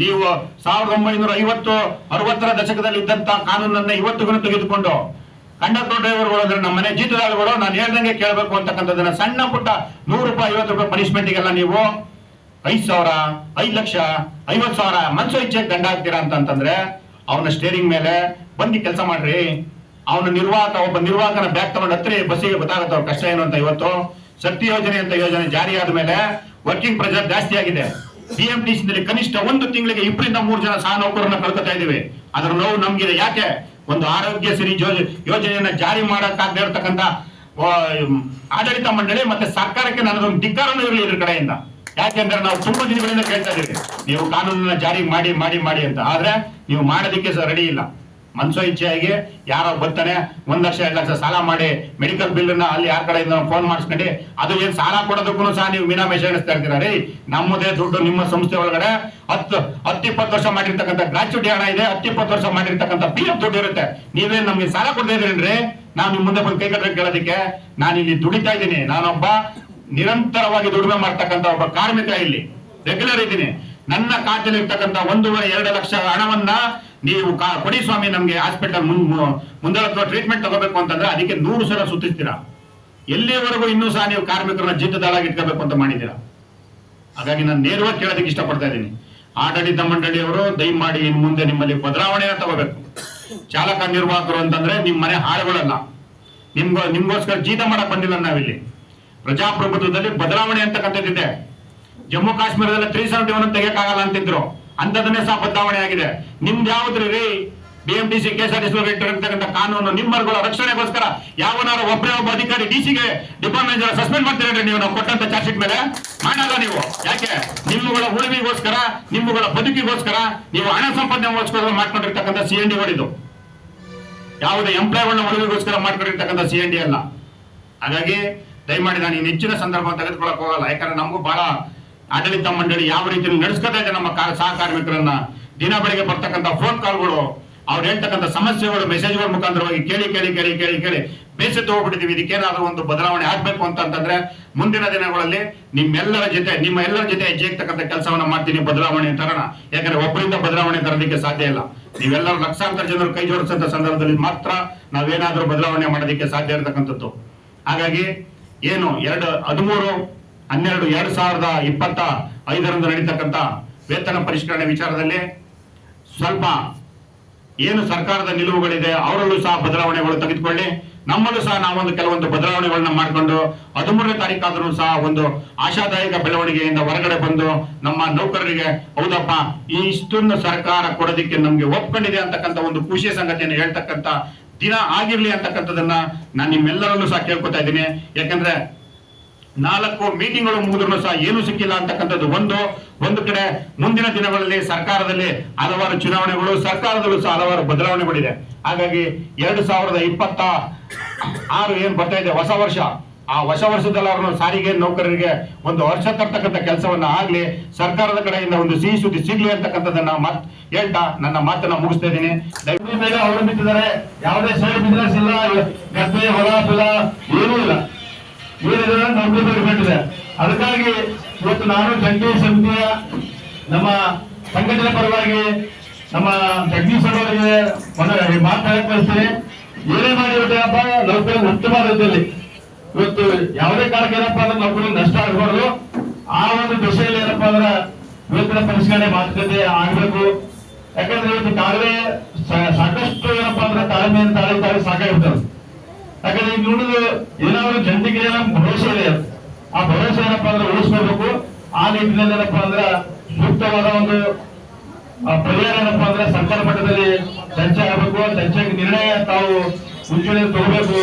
ನೀವು 1950-60ರ ದಶಕದಲ್ಲಿ ಇದ್ದಂತ ಕಾನೂನನ್ನ ಇವತ್ತಿಗೂ ತೆಗೆದುಕೊಂಡು ಕಂಡಕ್ಟರ್ ಡ್ರೈವರ್ಗಳು ಅಂದ್ರೆ ನಮ್ಮ ಮನೆ ಜೀತದಾಳುಗಳು ನಾನು ಹೇಳ್ದಂಗೆ ಕೇಳಬೇಕು ಅಂತಕ್ಕಂಥದ್ದನ್ನ ಸಣ್ಣ ಪುಟ್ಟ 100 ರೂಪಾಯಿ 50 ರೂಪಾಯಿ ಪನಿಷ್ಮೆಂಟ್ಗೆಲ್ಲ ನೀವು 5,000, 5 ಲಕ್ಷ, 50,000 ಮನ್ಸೋ ಇಚ್ಛೆಗೆ ದಂಡ ಹಾಕ್ತೀರಾ ಅಂತಂದ್ರೆ ಅವನ ಸ್ಟೇರಿಂಗ್ ಮೇಲೆ ಬಂದು ಕೆಲಸ ಮಾಡ್ರಿ. ಅವನ ಒಬ್ಬ ನಿರ್ವಾಹಕನ ಬ್ಯಾಗ್ ತಗೊಂಡು ಹತ್ರಿ, ಬಸ್ಸಿಗೆ ಗೊತ್ತಾಗುತ್ತೆ ಅವ್ರ ಕಷ್ಟ ಏನು ಅಂತ. ಇವತ್ತು ಶಕ್ತಿ ಯೋಜನೆ ಅಂತ ಯೋಜನೆ ಜಾರಿ ಆದ ಮೇಲೆ ವರ್ಕಿಂಗ್ ಪ್ರೆಷರ್ ಜಾಸ್ತಿ ಆಗಿದೆ. BMTC ನಲ್ಲಿ ಕನಿಷ್ಠ 1 ತಿಂಗಳಿಗೆ 2 ರಿಂದ 3 ಜನ ಸಹ ನೌಕರನ್ನ ಕಳ್ಕೊತಾ ಇದೀವಿ. ಅದರ ನೋವು ನಮ್ಗಿದೆ. ಯಾಕೆ? ಒಂದು ಆರೋಗ್ಯ ಸಿರಿ ಯೋಜನೆಯನ್ನ ಜಾರಿ ಮಾಡಕ್ಕಾಗದೇ ಇರತಕ್ಕಂತ ಆಡಳಿತ ಮಂಡಳಿ ಮತ್ತೆ ಸರ್ಕಾರಕ್ಕೆ ನನ್ನದೊಂದು ಧಿಕ್ಕಾರನೂ ಇರಲಿ ಇದ್ರ ಕಡೆಯಿಂದ. ಯಾಕೆಂದ್ರೆ ನಾವು ತುಂಬಾ ದಿನಗಳಿಂದ ಕೇಳ್ತಾ ಇದೀವಿ, ನೀವು ಕಾನೂನನ್ನ ಜಾರಿ ಮಾಡಿ ಮಾಡಿ ಮಾಡಿ ಅಂತ. ಆದ್ರೆ ನೀವು ಮಾಡೋದಕ್ಕೆ ರೆಡಿ ಇಲ್ಲ. ಮನ್ಸೋ ಇಚ್ಛೆಯಾಗಿ ಯಾರೋ ಬರ್ತಾನೆ 1 ಲಕ್ಷ 2 ಲಕ್ಷ ಸಾಲ ಮಾಡಿ ಮೆಡಿಕಲ್ ಬಿಲ್ ನ ಅಲ್ಲಿ ಯಾರ ಕಡೆಯಿಂದ ಫೋನ್ ಮಾಡಿಸ್ಕೊಂಡು ಅದು ಏನ್ ಸಾಲ ಕೊಡೋದಕ್ಕೂ ಸಹ ನೀವು ಮೀನಾಮೇಷ ಎಣಿಸ್ತಾ ಇರ್ತೀರ. ರೀ, ನಮ್ಮದೇ ದುಡ್ಡು ನಿಮ್ಮ ಸಂಸ್ಥೆ ಒಳಗಡೆ 10-20 ವರ್ಷ ಮಾಡಿರ್ತಕ್ಕಂಥ ಗ್ರಾಚ್ಯುಟಿ ಹಣ ಇದೆ, 10-20 ವರ್ಷ ಮಾಡಿರ್ತಕ್ಕಂಥ PF ದುಡ್ಡು ಇರುತ್ತೆ. ನೀವೇನ್ ನಮ್ಗೆ ಸಾಲ ಕೊಡ್ತಾ ಇದ್ರೇನ್ರಿ? ನಾವು ನಿಮ್ ಮುಂದೆ ಬಂದು ಕೈ ಕಟ್ಟಕ್ಕೆ ಕೇಳೋದಕ್ಕೆ? ನಾನು ಇಲ್ಲಿ ದುಡಿತಾ ಇದ್ದೀನಿ, ನಾನೊಬ್ಬ ನಿರಂತರವಾಗಿ ದುಡಿಮೆ ಮಾಡ್ತಕ್ಕಂಥ ಒಬ್ಬ ಕಾರ್ಮಿಕ, ಇಲ್ಲಿ ರೆಗ್ಯುಲರ್ ಇದ್ದೀನಿ. ನನ್ನ ಖಾತೆಯಲ್ಲಿ ಇರ್ತಕ್ಕಂಥ 1.5-2 ಲಕ್ಷ ಹಣವನ್ನ ನೀವು ಕೊಡಿ ಸ್ವಾಮಿ, ನಮ್ಗೆ ಹಾಸ್ಪಿಟಲ್ ಮುಂದೆ ಟ್ರೀಟ್ಮೆಂಟ್ ತಗೋಬೇಕು ಅಂತಂದ್ರೆ ಅದಕ್ಕೆ 100 ಸಲ ಸುತ್ತಿಸ್ತೀರಾ. ಎಲ್ಲಿವರೆಗೂ ಇನ್ನೂ ಸಹ ನೀವು ಕಾರ್ಮಿಕರನ್ನ ಜೀತದಾಳಾಗಿ ಇಟ್ಕೋಬೇಕು ಅಂತ ಮಾಡಿದ್ದೀರಾ? ಹಾಗಾಗಿ ನಾನು ನೇರವಾಗಿ ಕೇಳೋದಕ್ಕೆ ಇಷ್ಟಪಡ್ತಾ ಇದ್ದೀನಿ, ಆಡಳಿತ ಮಂಡಳಿಯವರು ದಯಮಾಡಿ ಇನ್ನು ಮುಂದೆ ನಿಮ್ಮಲ್ಲಿ ಬದಲಾವಣೆನ ತಗೋಬೇಕು. ಚಾಲಕ ನಿರ್ವಾಹಕರು ಅಂತಂದ್ರೆ ನಿಮ್ ಮನೆ ಹಾಳುಗಳಲ್ಲ, ನಿಮ್ಗೋಸ್ಕರ ಜೀತ ಮಾಡಕ್ ಬಂದಿಲ್ಲ ನಾವಿಲ್ಲಿ. ಪ್ರಜಾಪ್ರಭುತ್ವದಲ್ಲಿ ಬದಲಾವಣೆ ಅಂತಕ್ಕಂಥದ್ದಿದೆ. ಜಮ್ಮು ಕಾಶ್ಮೀರದಲ್ಲಿ 371 ತೆಗೆಯಕ್ಕಾಗಲ್ಲ ಅಂತಿದ್ರು, ಅಂತದನ್ನೇ ಸಹ ಬದಲಾವಣೆ ಆಗಿದೆ. ನಿಮ್ದು ಯಾವ್ದ್ರಿ ರೀ? BMTC KSRTC ಇಟ್ಟಿರ್ತಕ್ಕಂಥ ಕಾನೂನು ನಿಮ್ಮಗಳ ರಕ್ಷಣೆಗೋಸ್ಕರ ಯಾವನಾರ ಒಬ್ಬ ಅಧಿಕಾರಿ DC-ಗೆ ಡಿಪಾರ್ಟ್ಮೆಂಟ್ ಸಸ್ಪೆಂಡ್ ಮಾಡ್ತೀರಿ ನೀವು ನಾವು ಕೊಟ್ಟಂತ ಚಾರ್ಜ್ ಶೀಟ್ ಮೇಲೆ? ಮಾಡಲ್ಲ ನೀವು. ಯಾಕೆ? ನಿಮ್ಮಗಳ ಉಳಿವಿಗೋಸ್ಕರ, ನಿಮ್ಮಗಳ ಬದುಕಿಗೋಸ್ಕರ, ನೀವು ಹಣ ಸಂಪಾದನೆಗೋಸ್ಕರ ಮಾಡ್ಕೊಂಡಿರ್ತಕ್ಕಂಥ CND-ಗಳಿದು. ಯಾವುದೇ ಎಂಪ್ಲಾಯ್ಗಳನ್ನ ಉಳಿವಿಗೋಸ್ಕರ ಮಾಡ್ಕೊಂಡಿರ್ತಕ್ಕಂಥ CND ಅಲ್ಲ. ಹಾಗಾಗಿ ದಯಮಾಡಿ ನಾನು ಈ ಹೆಚ್ಚಿನ ಸಂದರ್ಭ ತೆಗೆದುಕೊಳ್ಳಕ್ ಹೋಗಲ್ಲ. ಯಾಕಂದ್ರೆ ನಮಗೂ ಬಹಳ ಆಡಳಿತ ಮಂಡಳಿ ಯಾವ ರೀತಿ ನಡೆಸ್ಕೊತಾ ಇದೆ ನಮ್ಮ ಸಹ ಕಾರ್ಮಿಕರನ್ನ. ದಿನ ಬೆಳಿಗ್ಗೆ ಬರ್ತಕ್ಕಂಥ ಫೋನ್ ಕಾಲ್ಗಳು, ಅವ್ರು ಹೇಳ್ತಕ್ಕಂಥ ಸಮಸ್ಯೆಗಳು ಮೆಸೇಜ್ಗಳ ಮುಖಾಂತರವಾಗಿ ಕೇಳಿ ಕೇಳಿ ಕೇಳಿ ಕೇಳಿ ಕೇಳಿ ಬೇಸತ್ತು ಹೋಗ್ಬಿಟ್ಟಿದೀವಿ. ಇದಕ್ಕೇನಾದ್ರೂ ಒಂದು ಬದಲಾವಣೆ ಆಗ್ಬೇಕು ಅಂತಂದ್ರೆ ಮುಂದಿನ ದಿನಗಳಲ್ಲಿ ನಿಮ್ಮ ಎಲ್ಲರ ಜೊತೆ ಹೆಜ್ಜೆ ಇರ್ತಕ್ಕಂಥ ಕೆಲಸವನ್ನ ಮಾಡ್ತೀನಿ, ಬದಲಾವಣೆ ತರೋಣ. ಯಾಕಂದ್ರೆ ಒಬ್ಬರಿಂದ ಬದಲಾವಣೆ ತರೋದಕ್ಕೆ ಸಾಧ್ಯ ಇಲ್ಲ. ನೀವೆಲ್ಲರೂ ಲಕ್ಷಾಂತರ ಜನರು ಕೈ ಜೋಡಿಸಂತ ಸಂದರ್ಭದಲ್ಲಿ ಮಾತ್ರ ನಾವೇನಾದ್ರೂ ಬದಲಾವಣೆ ಮಾಡೋದಕ್ಕೆ ಸಾಧ್ಯ ಇರತಕ್ಕಂಥದ್ದು. ಹಾಗಾಗಿ ಏನು 13-12-2025 ನಡೀತಕ್ಕಂಥ ವೇತನ ಪರಿಷ್ಕರಣೆ ವಿಚಾರದಲ್ಲಿ ಸ್ವಲ್ಪ ಏನು ಸರ್ಕಾರದ ನಿಲುವುಗಳಿದೆ ಅವರಲ್ಲೂ ಸಹ ಬದಲಾವಣೆಗಳು ತೆಗೆದುಕೊಳ್ಳಿ. ನಮ್ಮಲ್ಲೂ ಸಹ ನಾವೊಂದು ಕೆಲವೊಂದು ಬದಲಾವಣೆಗಳನ್ನ ಮಾಡಿಕೊಂಡು 13ನೇ ತಾರೀಕಾದ್ರೂ ಸಹ ಒಂದು ಆಶಾದಾಯಕ ಬೆಳವಣಿಗೆಯಿಂದ ಹೊರಗಡೆ ಬಂದು ನಮ್ಮ ನೌಕರರಿಗೆ ಹೌದಪ್ಪ ಇಷ್ಟೊಂದು ಸರ್ಕಾರ ಕೊಡೋದಿಕ್ಕೆ ನಮ್ಗೆ ಒಪ್ಕೊಂಡಿದೆ ಅಂತಕ್ಕಂಥ ಒಂದು ಖುಷಿಯ ಸಂಗತಿಯನ್ನು ಹೇಳ್ತಕ್ಕಂಥ ದಿನ ಆಗಿರ್ಲಿ ಅಂತಕ್ಕಂಥದನ್ನ ನಾನು ನಿಮ್ಮೆಲ್ಲರಲ್ಲೂ ಸಹ ಕೇಳ್ಕೊತಾ ಇದ್ದೀನಿ. ಯಾಕಂದ್ರೆ 4 ಮೀಟಿಂಗ್ಗಳು ಮುಗಿದ್ರು ಸಹ ಏನು ಸಿಕ್ಕಿಲ್ಲ ಅಂತಕ್ಕಂಥದ್ದು ಒಂದು ಕಡೆ. ಮುಂದಿನ ದಿನಗಳಲ್ಲಿ ಸರ್ಕಾರದಲ್ಲಿ ಹಲವಾರು ಚುನಾವಣೆಗಳು, ಸರ್ಕಾರದಲ್ಲೂ ಸಹ ಹಲವಾರು ಬದಲಾವಣೆಗಳಿದೆ. ಹಾಗಾಗಿ 2026 ಏನ್ ಬರ್ತಾ ಇದೆ ಹೊಸ ವರ್ಷ, ಆ ಹೊಸ ವರ್ಷದಲ್ಲಾರು ಸಾರಿಗೆ ನೌಕರರಿಗೆ ಒಂದು ವರ್ಷ ತರ್ತಕ್ಕಂಥ ಕೆಲಸವನ್ನ ಆಗ್ಲಿ ಸರ್ಕಾರದ ಕಡೆಯಿಂದ ಒಂದು ಸಿಹಿ ಸುದ್ದಿ ಸಿಗ್ಲಿ ಅಂತಕ್ಕಂಥದ್ದನ್ನ ಹೇಳ್ತಾ ನನ್ನ ಮಾತನ್ನ ಮುಗಿಸ್ತಾ ಇದ್ದೀನಿ. ಮೇಲೆ ಅವಲಂಬಿಸಿದ್ದಾರೆ. ಯಾವುದೇ ಸೈಡ್ ಬಿಸ್ನೆಸ್ ಇಲ್ಲ, ಗದ್ದೆ ಹೊಲ ಫಲ ಏನೂ ಇಲ್ಲ. ಏನಿದ್ರೆ ನೌಕರರಿಗೆ ಬೇಕಿದೆ. ಅದಕ್ಕಾಗಿ ಇವತ್ತು ನಾನು ಜಂಟಿ ಸಮಿತಿಯ ನಮ್ಮ ಸಂಘಟನೆ ಪರವಾಗಿ ನಮ್ಮ ಜಗದೀಶ್ ಅವರಿಗೆ ಮಾತನಾಡಕ್ಕೆ ಬಯಸ್ತೀನಿ. ಏನೇ ಮಾಡಿಬಿಟ್ಟಪ್ಪ ನೌಕರ ಉತ್ತಮ ರೀತಿಯಲ್ಲಿ ಇವತ್ತು ಯಾವುದೇ ಕಾರಣಕ್ಕೆ ಏನಪ್ಪಾ ಅಂದ್ರೆ ನೌಕರಿಗೆ ನಷ್ಟ ಆಗಬಾರ್ದು. ಆ ಒಂದು ದಿಶೆಯಲ್ಲಿ ಏನಪ್ಪಾ ಅಂದ್ರೆ ವೇತನ ಪರಿಷ್ಕರಣೆ ಮಾತುಕತೆ ಆಗ್ಬೇಕು. ಯಾಕಂದ್ರೆ ಇವತ್ತು ಕಾಲವೇ ಸಾಕಷ್ಟು ಏನಪ್ಪಾ ಅಂದ್ರೆ ತಾಳ್ಮೆಯನ್ನು ತಾಳಿ ಸಾಕಾಗಿರ್ತಾರೆ. ಯಾಕಂದ್ರೆ ಈಗ ನೋಡಿದ್ರು ಏನಾದ್ರು ಜನತೆಗೆ ಭರವಸೆ ಇದೆ, ಆ ಭರವಸೆ ಏನಪ್ಪಾ ಅಂದ್ರೆ ಉಳಿಸ್ಕೋಬೇಕು. ಆ ನಿಟ್ಟಿನಲ್ಲಿ ಏನಪ್ಪಾ ಅಂದ್ರೆ ಸೂಕ್ತವಾದ ಒಂದು ಪರಿಹಾರ ಏನಪ್ಪಾ ಅಂದ್ರೆ ಸರ್ಕಾರ ಮಟ್ಟದಲ್ಲಿ ಚರ್ಚೆ ಆಗಬೇಕು. ಚರ್ಚೆಗೆ ನಿರ್ಣಯ ತಾವು ಮುಂಚೂಣಿಯಲ್ಲಿ ತಗೋಬೇಕು.